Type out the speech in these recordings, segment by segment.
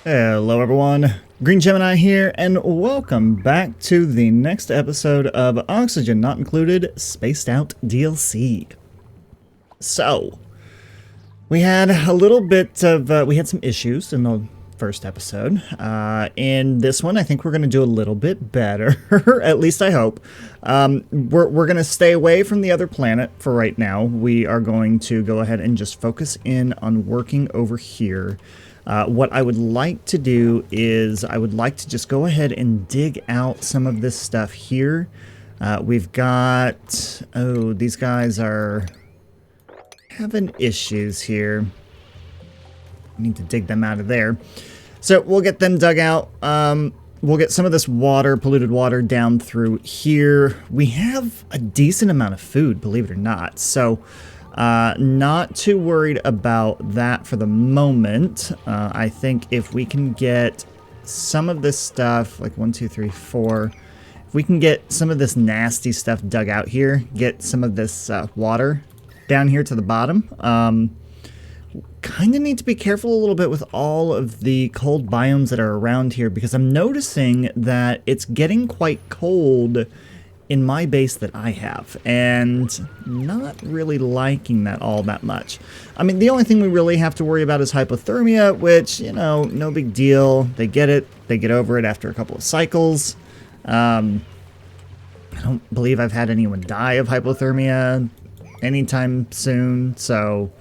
Hello everyone, Green Gemini here, and welcome back to the next episode of Oxygen Not Included Spaced Out DLC. So, we had a little bit of, we had some issues in the first episode. In this one, I think we're going to do a little bit better, at least I hope. We're going to stay away from the other planet for right now. We are going to go ahead and just focus in on working over here. What I would like to do is I would like to just go ahead and dig out some of this stuff here. We've got... Oh, these guys are having issues here. I need to dig them out of there. So we'll get them dug out. We'll get some of this water, polluted water, down through here. We have a decent amount of food, believe it or not. So... not too worried about that for the moment. I think if we can get some of this stuff, like 1, 2, 3, 4, if we can get some of this nasty stuff dug out here, get some of this water down here to the bottom. Kind of need to be careful a little bit with all of the cold biomes that are around here, because I'm noticing that it's getting quite cold in my base that I have, and not really liking that all that much. I mean, the only thing we really have to worry about is hypothermia, which, you know, no big deal. They get it. They get over it after a couple of cycles. I don't believe I've had anyone die of hypothermia anytime soon, so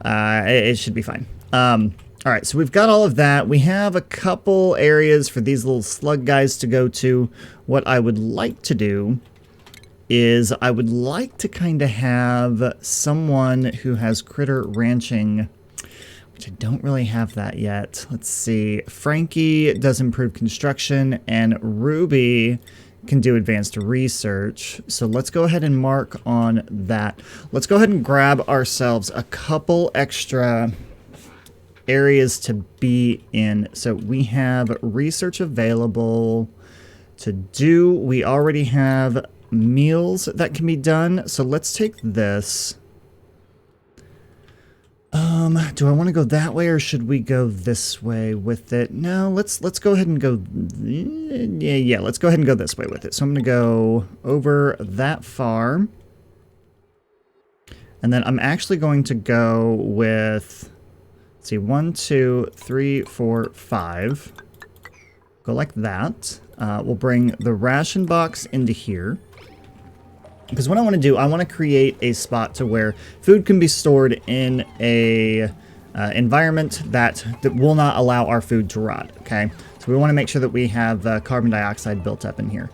it should be fine. All right, so we've got all of that. We have a couple areas for these little slug guys to go to. What I would like to do is I would like to kind of have someone who has critter ranching, which I don't really have that yet. Let's see. Frankie does improve construction, and Ruby can do advanced research. So let's go ahead and mark on that. Let's go ahead and grab ourselves a couple extra areas to be in. So we have research available to do. We already have meals that can be done. So let's take this. Do I want to go that way, or should we go this way with it? No, let's go ahead and go. Yeah, let's go ahead and go this way with it. So I'm going to go over that far. And then I'm actually going to go with, see, 1, 2, 3, 4, 5. Go like that. We'll bring the ration box into here. Because what I want to do, I want to create a spot to where food can be stored in a environment that will not allow our food to rot. Okay, so we want to make sure that we have carbon dioxide built up in here.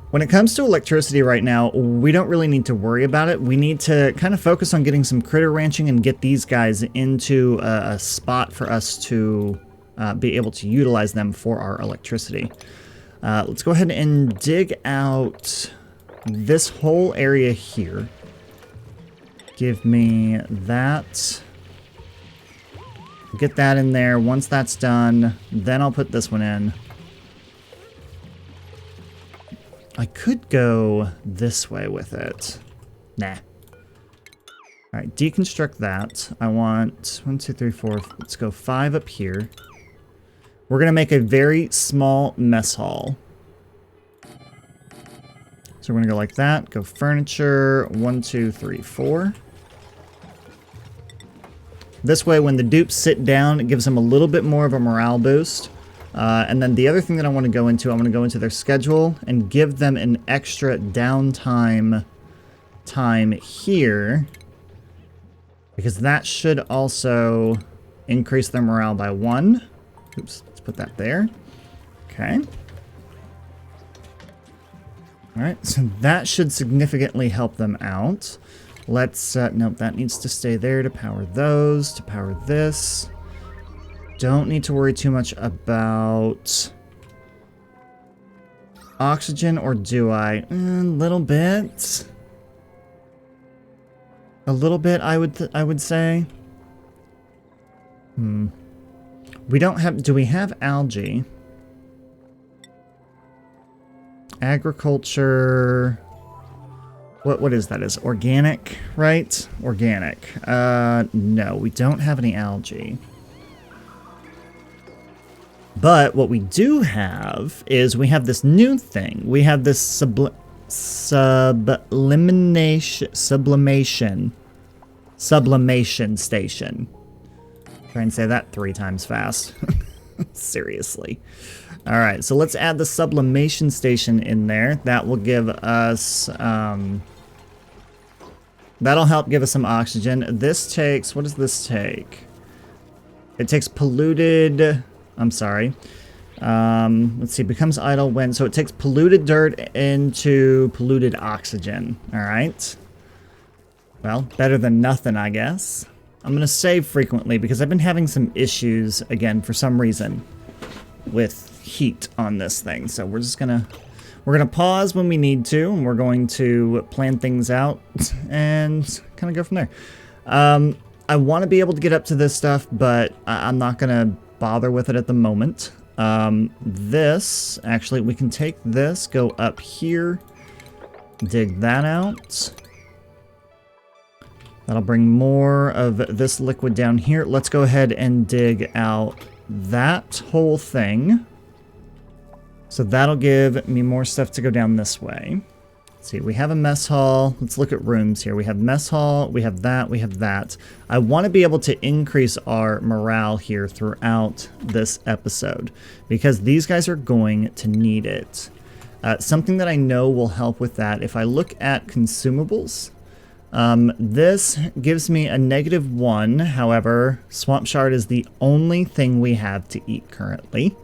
When it comes to electricity right now, we don't really need to worry about it. We need to kind of focus on getting some critter ranching and get these guys into a spot for us to be able to utilize them for our electricity. Let's go ahead and dig out this whole area here. Give me that. Get that in there. Once that's done, then I'll put this one in. I could go this way with it. Nah. Alright, deconstruct that. I want 1, 2, 3, 4. Let's go 5 up here. We're going to make a very small mess hall. So we're going to go like that. Go furniture. 1, 2, 3, 4. This way, when the dupes sit down, it gives them a little bit more of a morale boost. And then the other thing that I want to go into, I want to go into their schedule and give them an extra downtime time here, because that should also increase their morale by 1. Oops, let's put that there. Okay. All right, so that should significantly help them out. Let's, nope, that needs to stay there to power those, to power this. Don't need to worry too much about oxygen, or do I? A little bit. A little bit, I would say. We don't have, do we have algae? Agriculture. What is that? Is organic, right? Organic. No, we don't have any algae. But what we do have is we have this new thing. We have this sublimation station. Try and say that 3 times fast. Seriously. All right, so let's add the sublimation station in there. That will give us, that'll help give us some oxygen. This takes, what does this take? It takes polluted, I'm sorry. Let's see, becomes idle when, so it takes polluted dirt into polluted oxygen. All right. Well, better than nothing, I guess. I'm going to save frequently because I've been having some issues, again, for some reason, with heat on this thing. So we're just going to, pause when we need to, and we're going to plan things out and kind of go from there. I want to be able to get up to this stuff, but I'm not going to bother with it at the moment. This, actually, we can take this, go up here, dig that out. That'll bring more of this liquid down here. Let's go ahead and dig out that whole thing. So that'll give me more stuff to go down this way. Let's see, we have a mess hall. Let's look at rooms here. We have mess hall, we have that, we have that. I want to be able to increase our morale here throughout this episode because these guys are going to need it. Something that I know will help with that, if I look at consumables, this gives me a -1. However, swamp shard is the only thing we have to eat currently.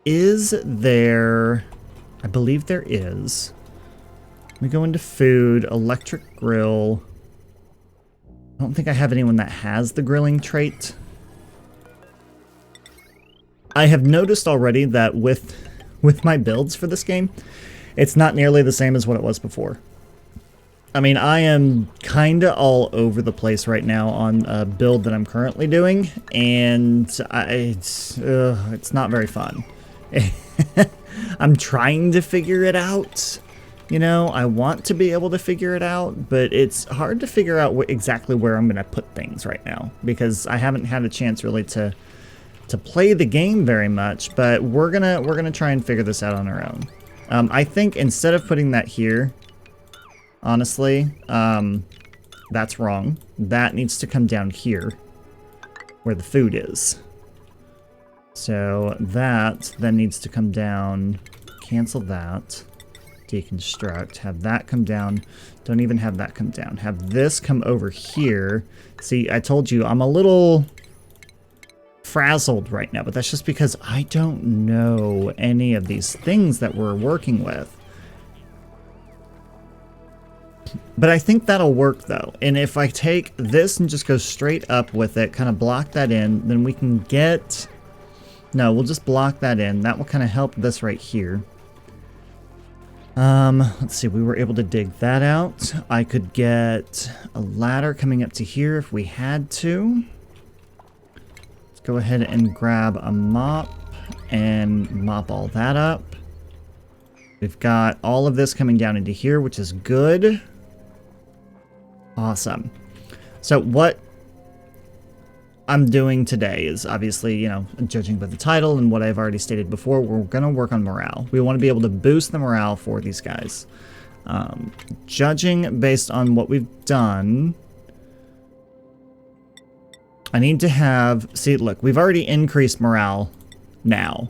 Is there... I believe there is. We go into food, electric grill. I don't think I have anyone that has the grilling trait. I have noticed already that with my builds for this game, it's not nearly the same as what it was before. I mean, I am kinda all over the place right now on a build that I'm currently doing, and it's not very fun. I'm trying to figure it out. You know, I want to be able to figure it out, but it's hard to figure out exactly where I'm going to put things right now because I haven't had a chance really to play the game very much. But we're gonna try and figure this out on our own. I think instead of putting that here, honestly, that's wrong. That needs to come down here, where the food is. So that then needs to come down, cancel that, deconstruct, have that come down, don't even have that come down, have this come over here. See, I told you I'm a little frazzled right now, but that's just because I don't know any of these things that we're working with. But I think that'll work though, and if I take this and just go straight up with it, kind of block that in, then we can get... No, we'll just block that in. That will kind of help this right here. Let's see, we were able to dig that out. I could get a ladder coming up to here if we had to. Let's go ahead and grab a mop and mop all that up. We've got all of this coming down into here, which is good. Awesome. So what I'm doing today is obviously, you know, judging by the title and what I've already stated before, we're going to work on morale. We want to be able to boost the morale for these guys. Judging based on what we've done, I need to have... See, look, we've already increased morale now.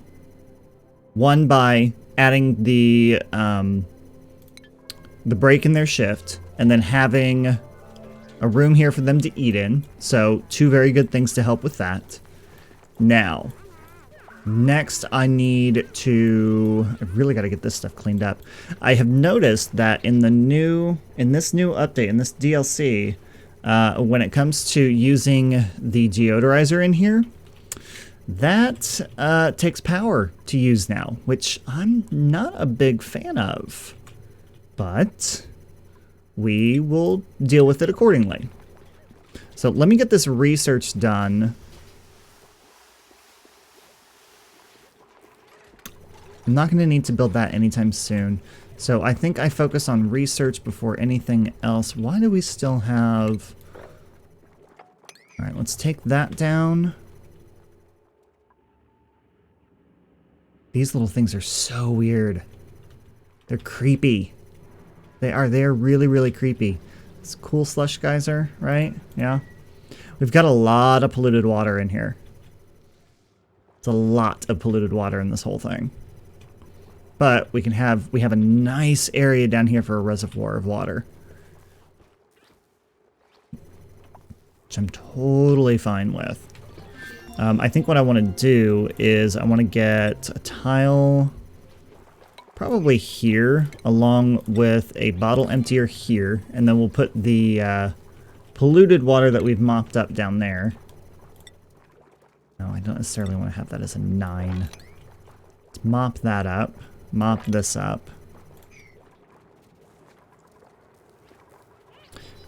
One, by adding the break in their shift, and then having a room here for them to eat in. So 2 very good things to help with that. Now, next I need to... I've really got to get this stuff cleaned up. I have noticed that in this new update, in this DLC, when it comes to using the deodorizer in here, that takes power to use now, which I'm not a big fan of. But we will deal with it accordingly. So let me get this research done. I'm not going to need to build that anytime soon. So I think I focus on research before anything else. Why do we still have... Alright, let's take that down. These little things are so weird. They're creepy. They're really, really creepy. It's a cool slush geyser, right? Yeah. We've got a lot of polluted water in here. It's a lot of polluted water in this whole thing. But we have a nice area down here for a reservoir of water. Which I'm totally fine with. I think what I want to do is I want to get a tile probably here, along with a bottle emptier here, and then we'll put the polluted water that we've mopped up down there. No, I don't necessarily want to have that as a 9. Let's mop that up. Mop this up.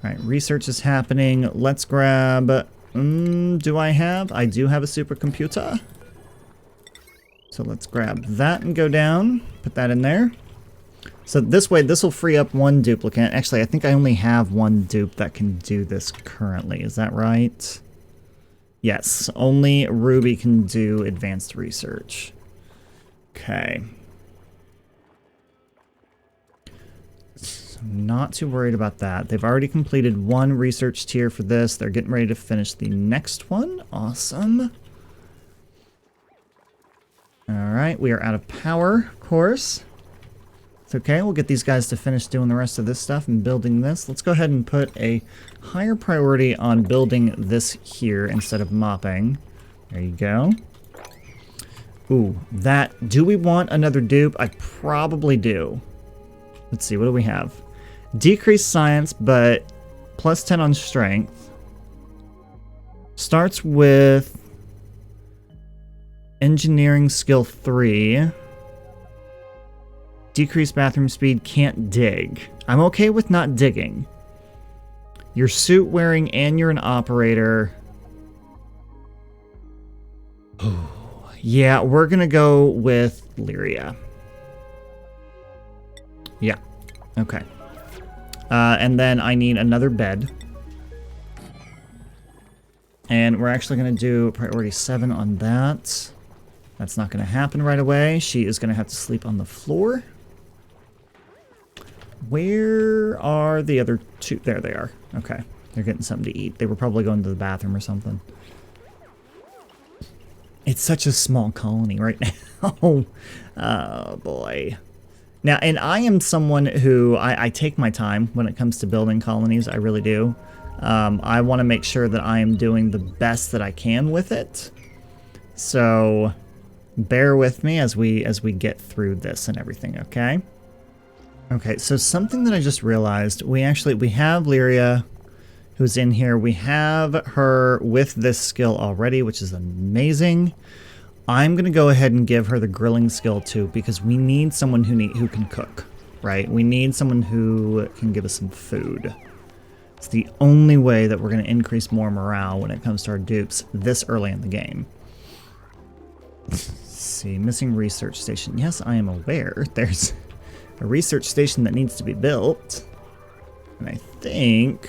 Alright, research is happening. Let's grab... do I have? I do have a supercomputer. So let's grab that and go down. Put that in there. So this way, this will free up one duplicate. Actually, I think I only have one dupe that can do this currently. Is that right? Yes, only Ruby can do advanced research. Okay. So not too worried about that. They've already completed one research tier for this. They're getting ready to finish the next one. Awesome. Alright, we are out of power, of course. It's okay, we'll get these guys to finish doing the rest of this stuff and building this. Let's go ahead and put a higher priority on building this here instead of mopping. There you go. Ooh, that... Do we want another dupe? I probably do. Let's see, what do we have? Decreased science, but plus 10 on strength. Starts with engineering skill 3. Decreased bathroom speed, can't dig. I'm okay with not digging. You're suit wearing and you're an operator. Oh, yeah, we're gonna go with Lyria. Yeah, okay. And then I need another bed. And we're actually gonna do priority 7 on that. That's not gonna happen right away. She is gonna have to sleep on the floor. Where are the other two? There they are. Okay. They're getting something to eat. They were probably going to the bathroom or something. It's such a small colony right now. Oh, boy. Now, and I am someone who... I take my time when it comes to building colonies. I really do. I want to make sure that I am doing the best that I can with it. So, bear with me as we get through this and everything, okay? Okay, so something that I just realized, we have Lyria who's in here. We have her with this skill already, which is amazing. I'm going to go ahead and give her the grilling skill too, because we need someone who can cook, right? We need someone who can give us some food. It's the only way that we're going to increase more morale when it comes to our dupes this early in the game. Let's see, missing research station. Yes, I am aware. There's a research station that needs to be built. And I think...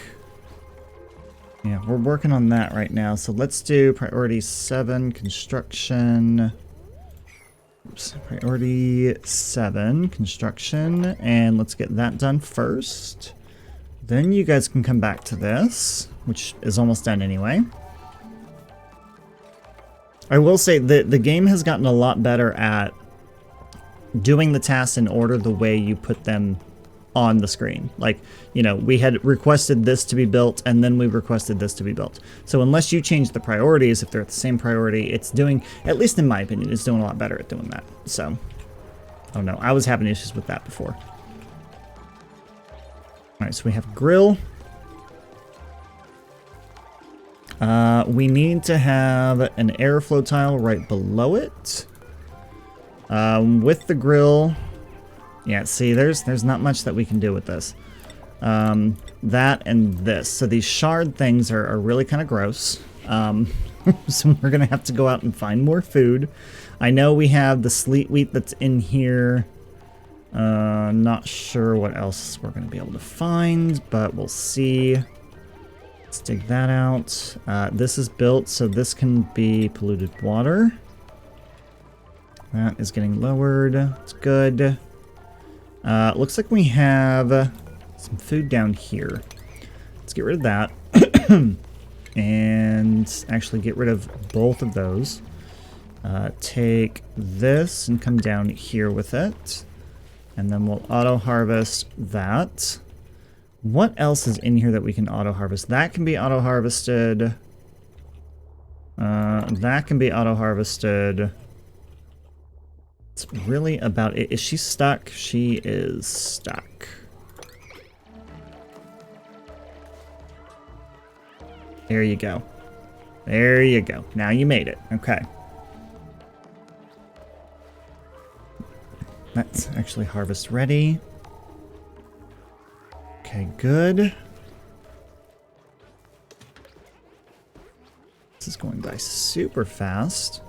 yeah, we're working on that right now. So let's do priority 7, construction. Oops, priority 7, construction. And let's get that done first. Then you guys can come back to this, which is almost done anyway. I will say that the game has gotten a lot better at doing the tasks in order the way you put them on the screen. Like, you know, we had requested this to be built and then we requested this to be built. So unless you change the priorities, if they're at the same priority, it's doing, at least in my opinion, it's doing a lot better at doing that. So, I don't know. I was having issues with that before. Alright, so we have grill. We need to have an airflow tile right below it. With the grill, yeah, see, there's not much that we can do with this. That and this. So these shard things are really kind of gross. So we're going to have to go out and find more food. I know we have the sleet wheat that's in here. Not sure what else we're going to be able to find, but we'll see. Let's dig that out. This is built, so this can be polluted water. That is getting lowered. It's good. Looks like we have some food down here. Let's get rid of that. And actually get rid of both of those. Take this and come down here with it. And then we'll auto-harvest that. What else is in here that we can auto-harvest? That can be auto-harvested. That can be auto-harvested. It's really about it. Is she stuck? She is stuck. There you go. There you go. Now you made it. Okay. That's actually harvest ready. Okay, good. This is going by super fast.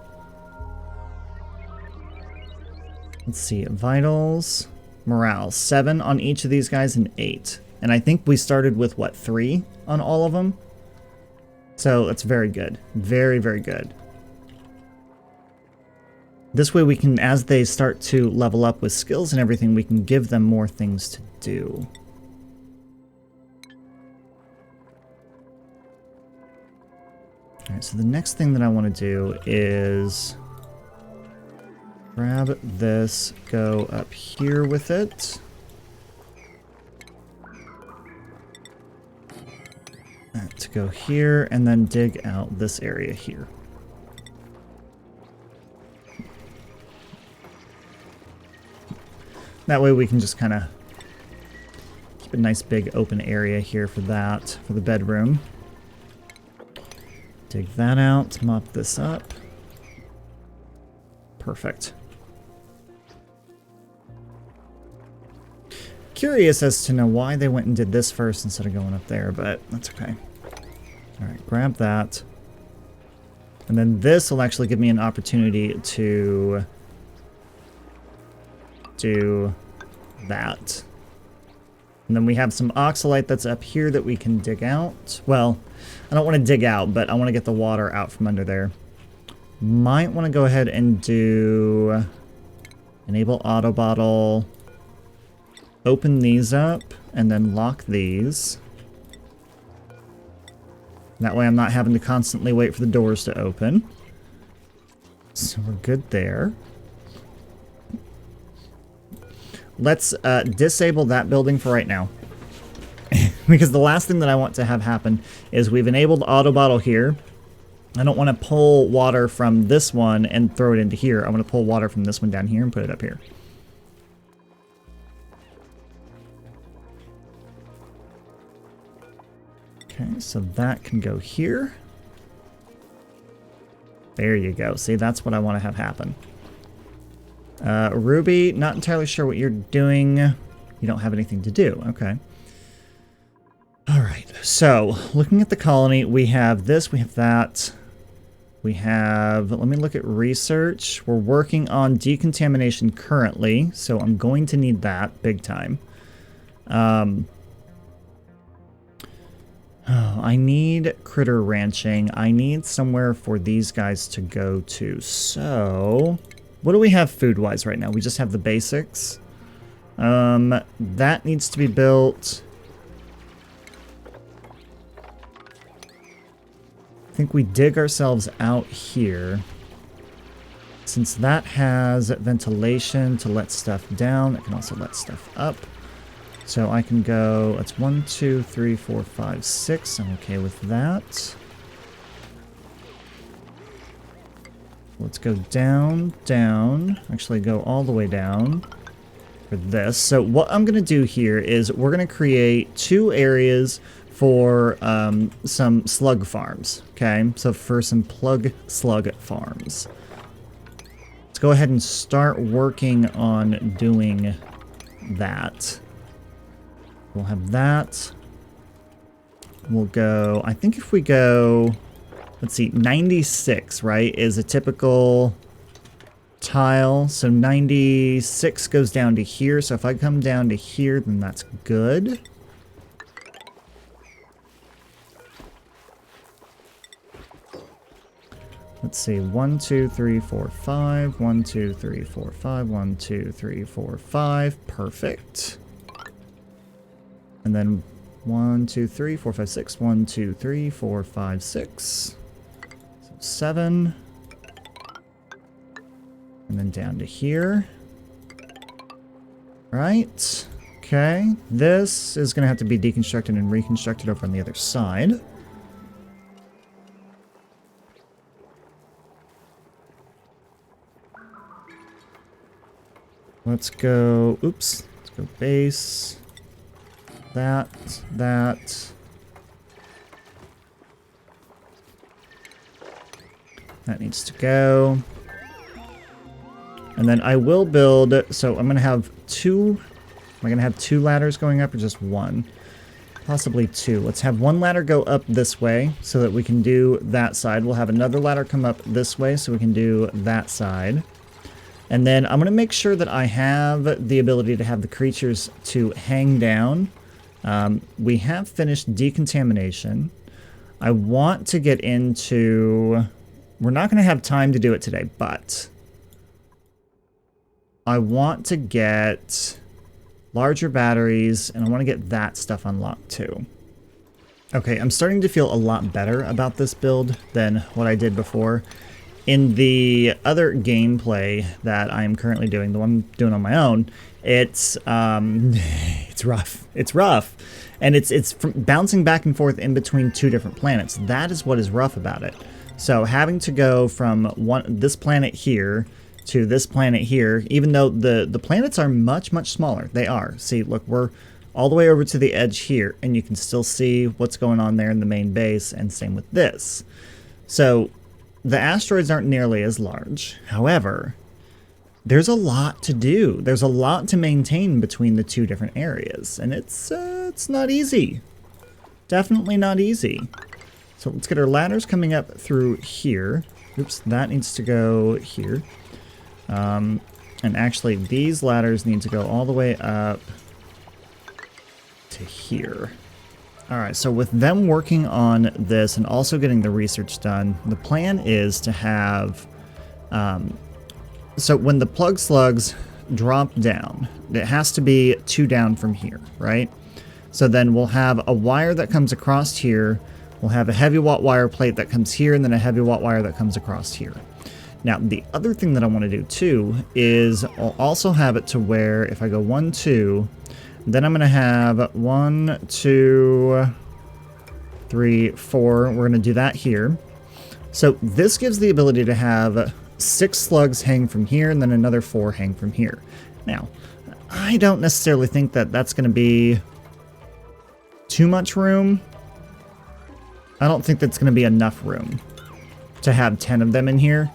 Let's see, vitals, morale, 7 on each of these guys and 8. And I think we started with, what, 3 on all of them? So that's very good. Very, very good. This way we can, as they start to level up with skills and everything, we can give them more things to do. Alright, so the next thing that I want to do is grab this, go up here with it. To go here, and then dig out this area here. That way we can just kind of keep a nice big open area here for that, for the bedroom. Dig that out, mop this up. Perfect. Curious as to know why they went and did this first instead of going up there, but that's okay. Alright, grab that. And then this will actually give me an opportunity to do that. And then we have some oxalite that's up here that we can dig out. Well, I don't want to dig out, but I want to get the water out from under there. Might want to go ahead and do enable auto bottle. Open these up, and then lock these. That way I'm not having to constantly wait for the doors to open. So we're good there. Let's disable that building for right now. Because the last thing that I want to have happen is we've enabled auto bottle here. I don't want to pull water from this one and throw it into here. I want to pull water from this one down here and put it up here. Okay, so that can go here. There you go. See, that's what I want to have happen. Ruby, not entirely sure what you're doing. You don't have anything to do. Okay. All right. So, looking at the colony, we have this, we have that. We have, let me look at research. We're working on decontamination currently, so I'm going to need that big time. Oh, I need critter ranching. I need somewhere for these guys to go to. So, what do we have food-wise right now? We just have the basics. That needs to be built. I think we dig ourselves out here. Since that has ventilation to let stuff down, it can also let stuff up. So I can go, it's 1, 2, 3, 4, 5, 6. I'm okay with that. Let's go down, down. Actually, go all the way down for this. So what I'm going to do here is we're going to create 2 areas for some slug farms. Okay, so for some plug slug farms. Let's go ahead and start working on doing that. We'll have that. We'll go, I think if we go, let's see, 96, right, is a typical tile. So 96 goes down to here. So if I come down to here, then that's good. Let's see, 1, 2, 3, 4, 5, 1, 2, 3, 4, 5, 1, 2, 3, 4, 5, perfect. And then 1, 2, 3, 4, 5, 6, 1, 2, 3, 4, 5, 6. So 7. And then down to here. Right. Okay. This is going to have to be deconstructed and reconstructed over on the other side. Let's go, oops, let's go base, that. That needs to go. And then I will build, so I'm going to have two, am I going to have 2 ladders going up or just 1? Possibly 2. Let's have 1 ladder go up this way so that we can do that side. We'll have another ladder come up this way so we can do that side. And then I'm going to make sure that I have the ability to have the creatures to hang down. We have finished decontamination. I want to get into... We're not going to have time to do it today, but I want to get larger batteries, and I want to get that stuff unlocked too. Okay, I'm starting to feel a lot better about this build than what I did before. In the other gameplay that I am currently doing, the one I'm doing on my own, it's rough. It's rough. And it's bouncing back and forth in between 2 different planets. That is what is rough about it. So having to go from this planet here to this planet here, even though the planets are much, much smaller. They are. See, look, we're all the way over to the edge here, and you can still see what's going on there in the main base, and same with this. So the asteroids aren't nearly as large. However, there's a lot to do. There's a lot to maintain between the 2 different areas, and it's not easy. Definitely not easy. So let's get our ladders coming up through here. Oops, that needs to go here. And actually, these ladders need to go all the way up to here. Alright, so with them working on this and also getting the research done, the plan is to have... so when the plug slugs drop down, it has to be 2 down from here, right? So then we'll have a wire that comes across here, we'll have a heavy watt wire plate that comes here, and then a heavy watt wire that comes across here. Now, the other thing that I want to do too is I'll also have it to where if I go 1, 2... Then I'm going to have 1, 2, 3, 4. We're going to do that here. So this gives the ability to have 6 slugs hang from here and then another 4 hang from here. Now, I don't necessarily think that that's going to be too much room. I don't think that's going to be enough room to have 10 of them in here.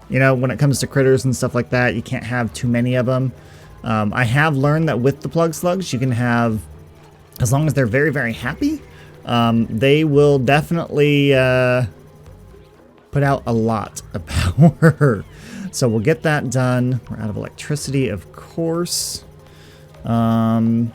You know, when it comes to critters and stuff like that, you can't have too many of them. I have learned that with the plug slugs, you can have, as long as they're very, very happy, they will definitely put out a lot of power. So we'll get that done. We're out of electricity, of course. Do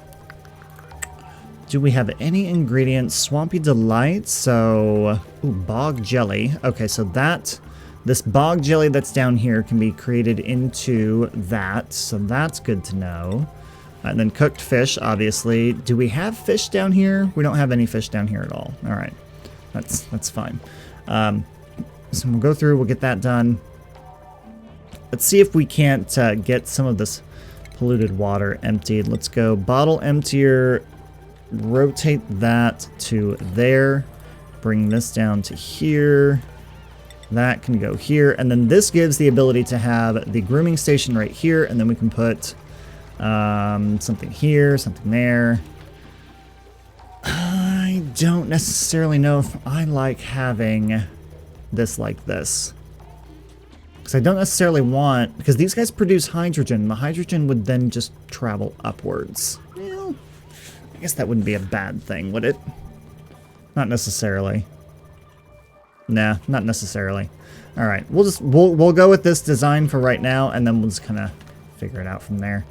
we have any ingredients? Swampy Delight, so... Ooh, bog jelly. Okay, so that... This bog jelly that's down here can be created into that, so that's good to know. And then cooked fish, obviously. Do we have fish down here? We don't have any fish down here at all. All right, that's fine. So we'll go through, we'll get that done. Let's see if we can't get some of this polluted water emptied. Let's go bottle emptier, rotate that to there, bring this down to here. That can go here, and then this gives the ability to have the grooming station right here, and then we can put something here, something there. I don't necessarily know if I like having this like this. Because I don't necessarily want... Because these guys produce hydrogen. The hydrogen would then just travel upwards. Well, I guess that wouldn't be a bad thing, would it? Not necessarily. Nah, not necessarily. All right, we'll go with this design for right now, and then we'll just kind of figure it out from there.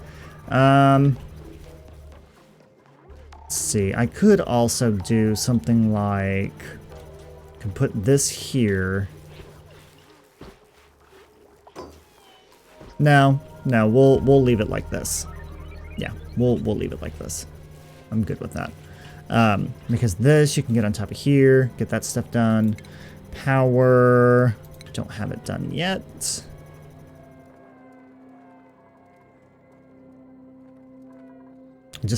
Let's see. I could also do something like, I could put this here, No, we'll leave it like this. Yeah, we'll leave it like this. I'm good with that. Because this, you can get on top of here, get that stuff done. Power, don't have it done yet.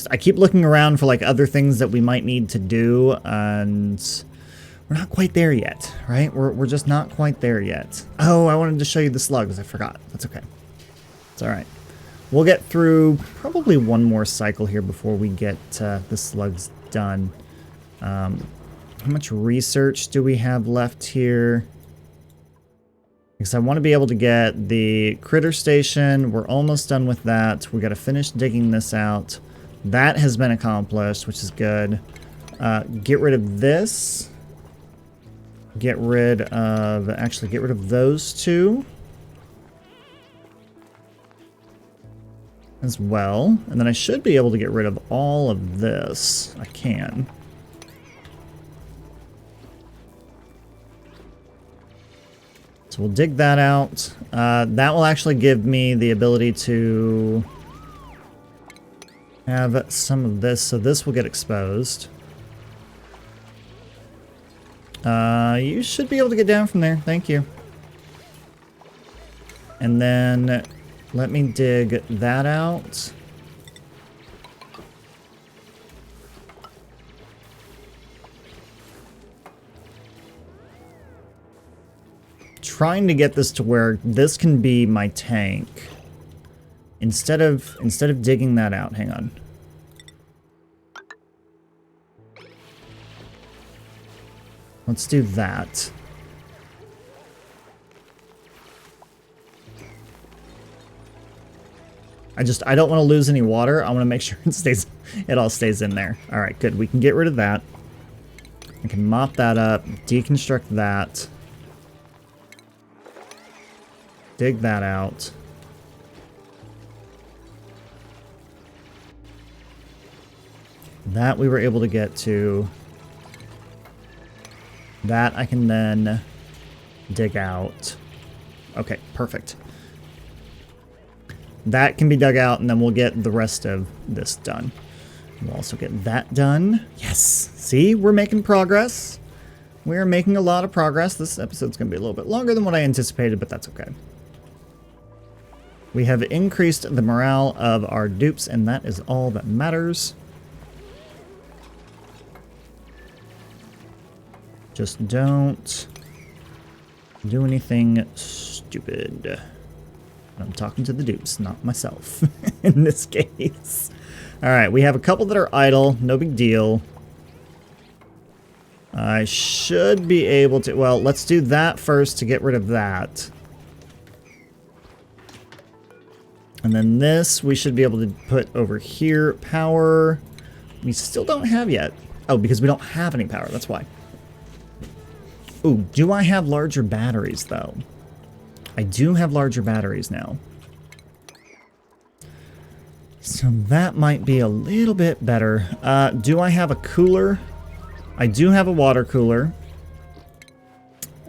I keep looking around for like other things that we might need to do, and we're not quite there yet, right? We're just not quite there yet. Oh, I wanted to show you the slugs. I forgot. That's okay. It's all right. We'll get through probably one more cycle here before we get the slugs done. How much research do we have left here? Because I want to be able to get the critter station. We're almost done with that. We got to finish digging this out. That has been accomplished, which is good. Get rid of this. Get rid of those two as well. And then I should be able to get rid of all of this. I can. So we'll dig that out. That will actually give me the ability to have some of this. So this will get exposed. You should be able to get down from there. Thank you. And then let me dig that out. Trying to get this to where this can be my tank. Instead of digging that out, hang on. Let's do that. I don't want to lose any water. I want to make sure it all stays in there. All right, good. We can get rid of that. I can mop that up, deconstruct that. Dig that out. That we were able to get to. That I can then dig out. Okay, perfect. That can be dug out, and then we'll get the rest of this done. We'll also get that done. Yes! See? We're making progress. We're making a lot of progress. This episode's going to be a little bit longer than what I anticipated, but that's okay. We have increased the morale of our dupes, and that is all that matters. Just don't do anything stupid. I'm talking to the dupes, not myself in this case. All right, we have a couple that are idle. No big deal. I should be able to... Well, let's do that first to get rid of that. And then this we should be able to put over here. Power. We still don't have yet. Oh, because we don't have any power. That's why. Ooh, do I have larger batteries, though? I do have larger batteries now. So that might be a little bit better. Do I have a cooler? I do have a water cooler.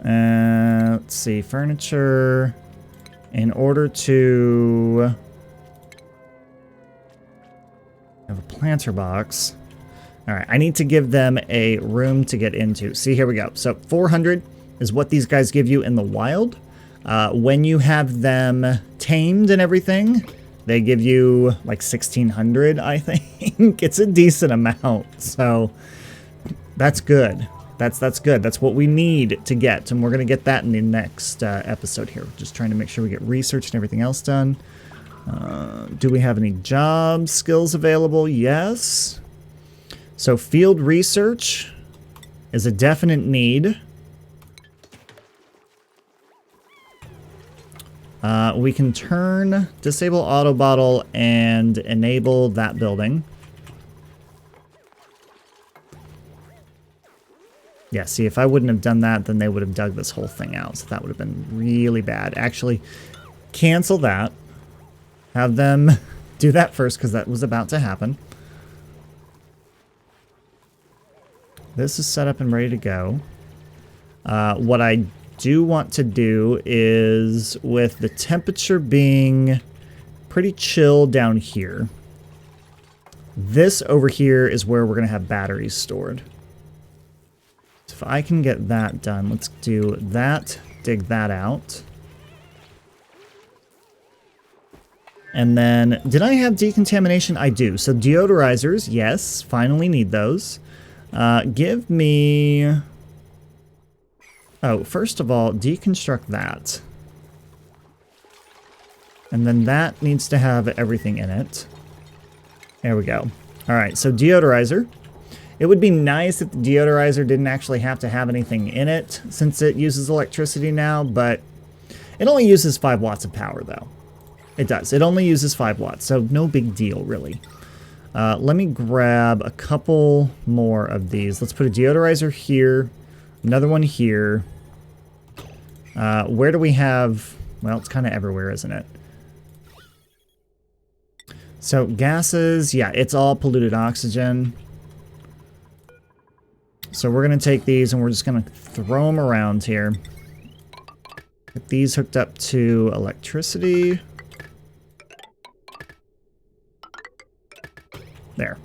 Let's see. Furniture. In order to have a planter box. All right, I need to give them a room to get into. See, here we go. So 400 is what these guys give you in the wild. When you have them tamed and everything, they give you like 1,600, I think. It's a decent amount, so that's good. That's good. That's what we need to get, and we're going to get that in the next episode here. Just trying to make sure we get research and everything else done. Do we have any job skills available? Yes. So field research is a definite need. We can turn disable auto bottle and enable that building. Yeah, see, if I wouldn't have done that, then they would have dug this whole thing out. So that would have been really bad. Actually, cancel that. Have them do that first, because that was about to happen. This is set up and ready to go. What I do want to do is, with the temperature being pretty chill down here, this over here is where we're going to have batteries stored. So if I can get that done, let's do that, dig that out. And then, did I have decontamination? I do. So deodorizers, yes, finally need those. Give me... Oh, first of all, deconstruct that. And then that needs to have everything in it. There we go. All right, so deodorizer. It would be nice if the deodorizer didn't actually have to have anything in it, since it uses electricity now, but it only uses 5 watts of power, though. It does. It only uses 5 watts, so no big deal, really. Let me grab a couple more of these. Let's put a deodorizer here, another one here. Where do we have... Well, it's kind of everywhere, isn't it? So gases, yeah, it's all polluted oxygen. So we're going to take these and we're just going to throw them around here. Get these hooked up to electricity. There.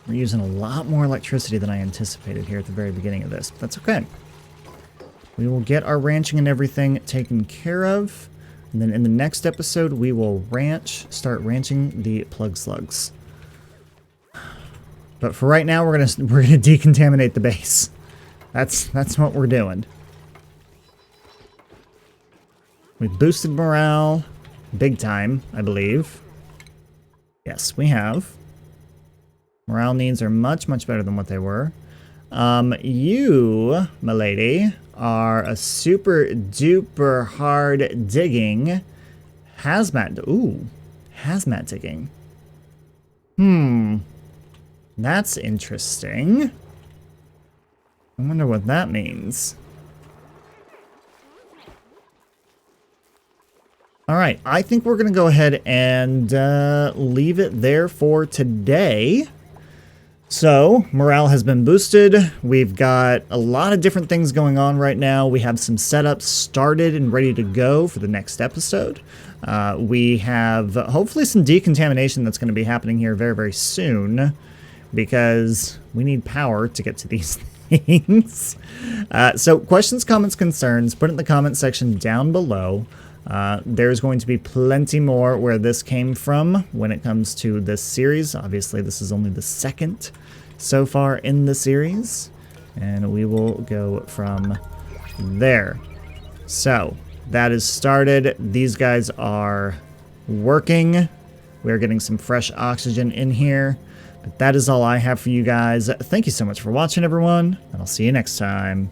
We're using a lot more electricity than I anticipated here at the very beginning of this. But that's okay. We will get our ranching and everything taken care of. And then in the next episode, we will start ranching the plug slugs. But for right now, we're gonna decontaminate the base. That's what we're doing. We've boosted morale big time, I believe. Yes, we have. Morale needs are much, much better than what they were. You, my lady, are a super duper hard digging hazmat. Ooh, hazmat digging. That's interesting. I wonder what that means. All right, I think we're going to go ahead and leave it there for today. So, morale has been boosted. We've got a lot of different things going on right now. We have some setups started and ready to go for the next episode. We have hopefully some decontamination that's going to be happening here very, very soon, because we need power to get to these things. So, questions, comments, concerns, put it in the comment section down below. There's going to be plenty more where this came from when it comes to this series. Obviously, this is only the second so far in the series, and we will go from there. So, that is started. These guys are working. We're getting some fresh oxygen in here. But that is all I have for you guys. Thank you so much for watching, everyone, and I'll see you next time.